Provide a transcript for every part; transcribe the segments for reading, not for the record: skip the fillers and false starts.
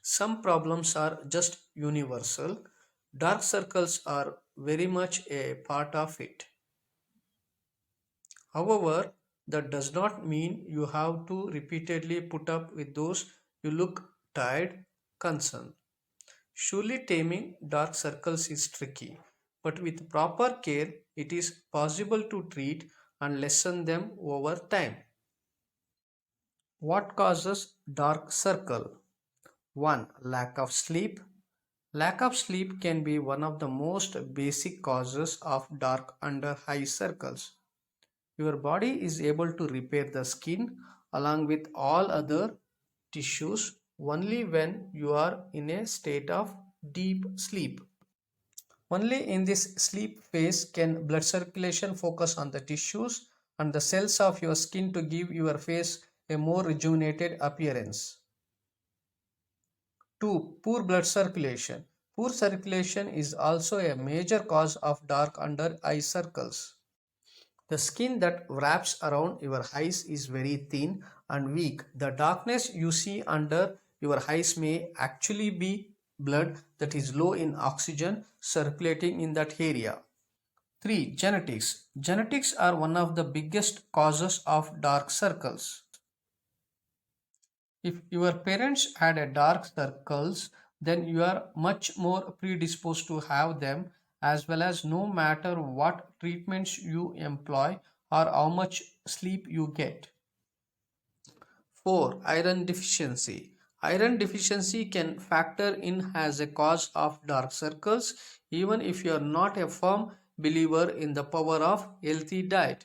Some problems are just universal. Dark circles are very much a part of it. However, that does not mean you have to repeatedly put up with those you look tired concern. Surely taming dark circles is tricky, but with proper care, it is possible to treat and lessen them over time. What causes dark circle? 1. Lack of sleep. Lack of sleep can be one of the most basic causes of dark under eye circles. Your body is able to repair the skin along with all other tissues only when you are in a state of deep sleep. Only in this sleep phase can blood circulation focus on the tissues and the cells of your skin to give your face a more rejuvenated appearance. 2. Poor blood circulation. Poor circulation is also a major cause of dark under eye circles. The skin that wraps around your eyes is very thin and weak. The darkness you see under your eyes may actually be blood that is low in oxygen circulating in that area. 3. Genetics. Genetics are one of the biggest causes of dark circles. If your parents had a dark circles, then you are much more predisposed to have them, as well as no matter what treatments you employ or how much sleep you get. 4. Iron deficiency. Iron deficiency can factor in as a cause of dark circles even if you are not a firm believer in the power of healthy diet.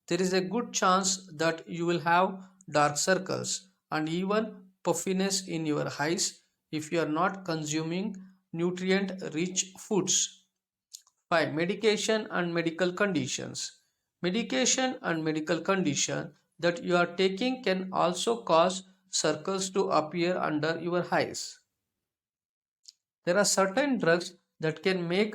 There is a good chance that you will have dark circles and even puffiness in your eyes if you are not consuming nutrient rich foods. 5. Medication and medical conditions. Medication and medical condition that you are taking can also cause circles to appear under your eyes. There are certain drugs that can make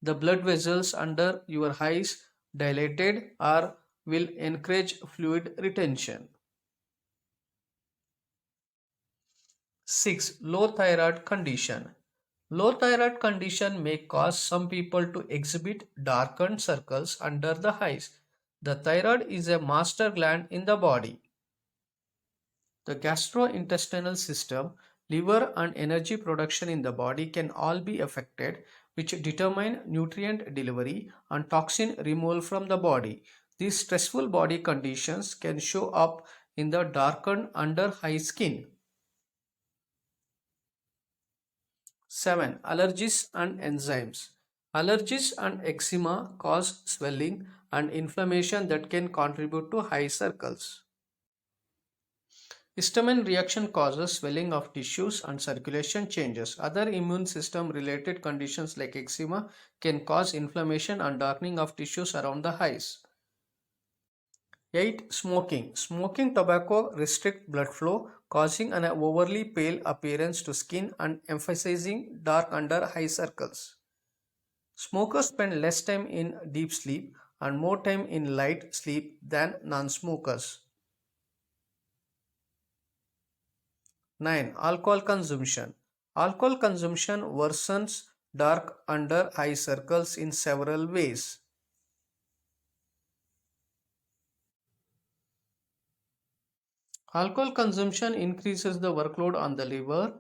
the blood vessels under your eyes dilated or will encourage fluid retention. 6. Low thyroid condition. Low thyroid condition may cause some people to exhibit darkened circles under the eyes. The thyroid is a master gland in the body. The gastrointestinal system, liver and energy production in the body can all be affected, which determine nutrient delivery and toxin removal from the body. These stressful body conditions can show up in the darkened under eye skin. 7. Allergies and enzymes. Allergies and eczema cause swelling and inflammation that can contribute to eye circles. Histamine reaction causes swelling of tissues and circulation changes. Other immune system related conditions like eczema can cause inflammation and darkening of tissues around the eyes. 8. Smoking. Smoking tobacco restricts blood flow, causing an overly pale appearance to skin and emphasizing dark under eye circles. Smokers spend less time in deep sleep and more time in light sleep than non-smokers. 9. Alcohol consumption. Alcohol consumption worsens dark under eye circles in several ways. Alcohol consumption increases the workload on the liver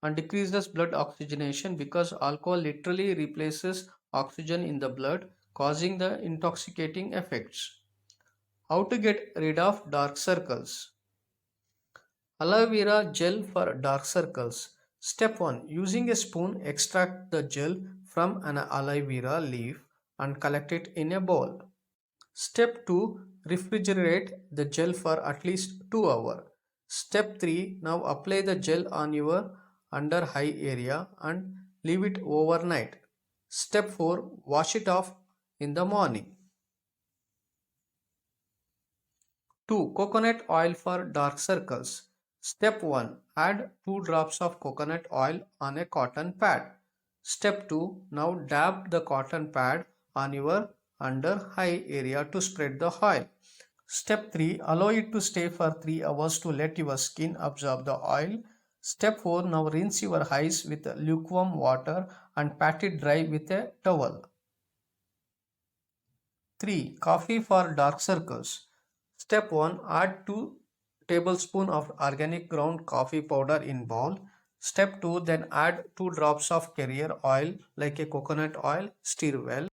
and decreases blood oxygenation because alcohol literally replaces oxygen in the blood, causing the intoxicating effects. How to get rid of dark circles? Aloe vera gel for dark circles. Step 1. Using a spoon, extract the gel from an aloe vera leaf and collect it in a bowl. Step 2. Refrigerate the gel for at least 2 hours. Step 3. Now apply the gel on your under eye area and leave it overnight. Step 4. Wash it off in the morning. 2. Coconut oil for dark circles. Step 1. Add 2 drops of coconut oil on a cotton pad. Step 2. Now dab the cotton pad on your under eye area to spread the oil. Step 3. Allow it to stay for 3 hours to let your skin absorb the oil. Step 4. Now rinse your eyes with lukewarm water and pat it dry with a towel. 3. Coffee for dark circles. Step 1. Add 2 tablespoons of organic ground coffee powder in bowl. Step 2. Then add 2 drops of carrier oil like a coconut oil. Stir well.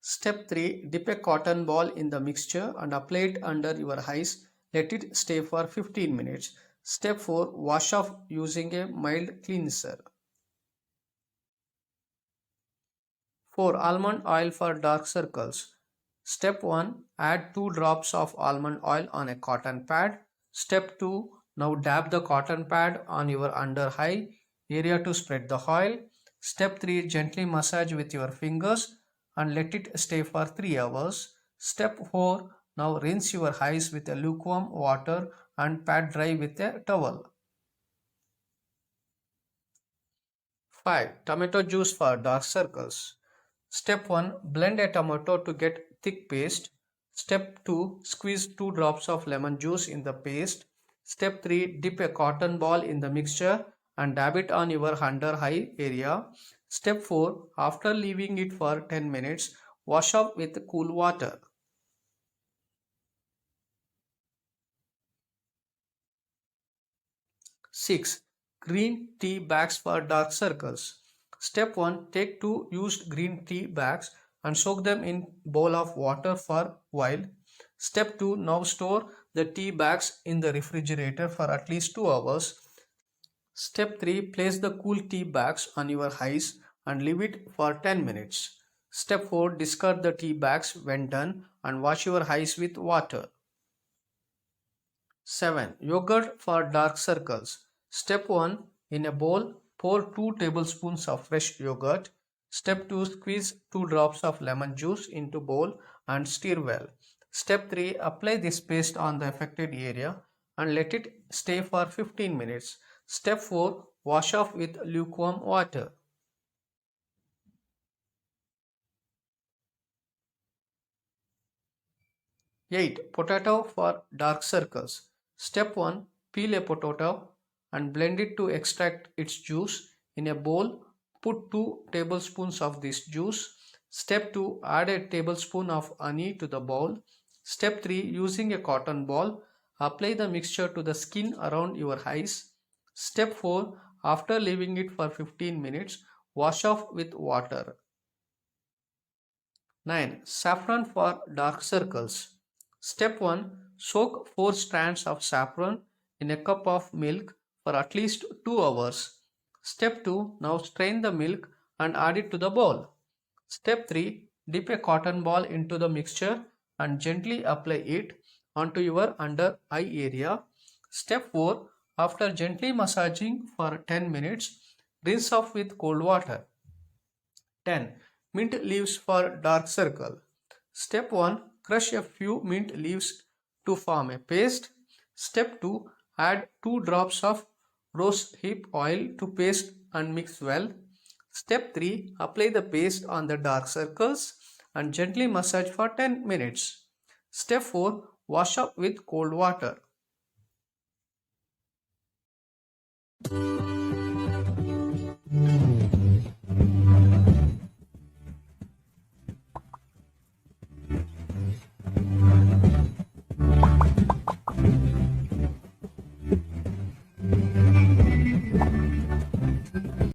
Step 3. Dip a cotton ball in the mixture and apply it under your eyes. Let it stay for 15 minutes. Step 4. Wash off using a mild cleanser. 4. Almond oil for dark circles. Step 1. Add 2 drops of almond oil on a cotton pad. Step 2. Now dab the cotton pad on your under eye area to spread the oil. Step 3. Gently massage with your fingers and let it stay for 3 hours. Step 4. Now rinse your eyes with a lukewarm water and pat dry with a towel. 5. Tomato juice for dark circles. Step 1. Blend a tomato to get thick paste. Step 2. Squeeze 2 drops of lemon juice in the paste. Step 3. Dip a cotton ball in the mixture and dab it on your under eye area. Step 4. After leaving it for 10 minutes, wash off with cool water. 6. Green tea bags for dark circles. Step 1. Take 2 used green tea bags and soak them in bowl of water for a while. Step 2. Now store the tea bags in the refrigerator for at least 2 hours. Step 3. Place the cool tea bags on your eyes and leave it for 10 minutes. Step 4. Discard the tea bags when done and wash your eyes with water. 7. Yogurt for dark circles. Step 1. In a bowl, pour 2 tablespoons of fresh yogurt. Step 2. Squeeze 2 drops of lemon juice into bowl and stir well. Step 3. Apply this paste on the affected area and let it stay for 15 minutes. Step 4. Wash off with lukewarm water. 8. Potato for dark circles. Step 1. Peel a potato and blend it to extract its juice. In a bowl, put 2 tablespoons of this juice. Step 2. Add a tablespoon of honey to the bowl. Step 3. Using a cotton ball, apply the mixture to the skin around your eyes. Step 4. After leaving it for 15 minutes, wash off with water. 9. Saffron for dark circles. Step 1. Soak 4 strands of saffron in a cup of milk for at least 2 hours. Step 2. Now strain the milk and add it to the bowl. Step 3. Dip a cotton ball into the mixture and gently apply it onto your under eye area. Step 4. After gently massaging for 10 minutes, rinse off with cold water. 10. Mint leaves for dark circle. Step 1. Crush a few mint leaves to form a paste. Step 2. Add 2 drops of rosehip oil to paste and mix well. Step 3. Apply the paste on the dark circles and gently massage for 10 minutes. Step 4. Wash up with cold water.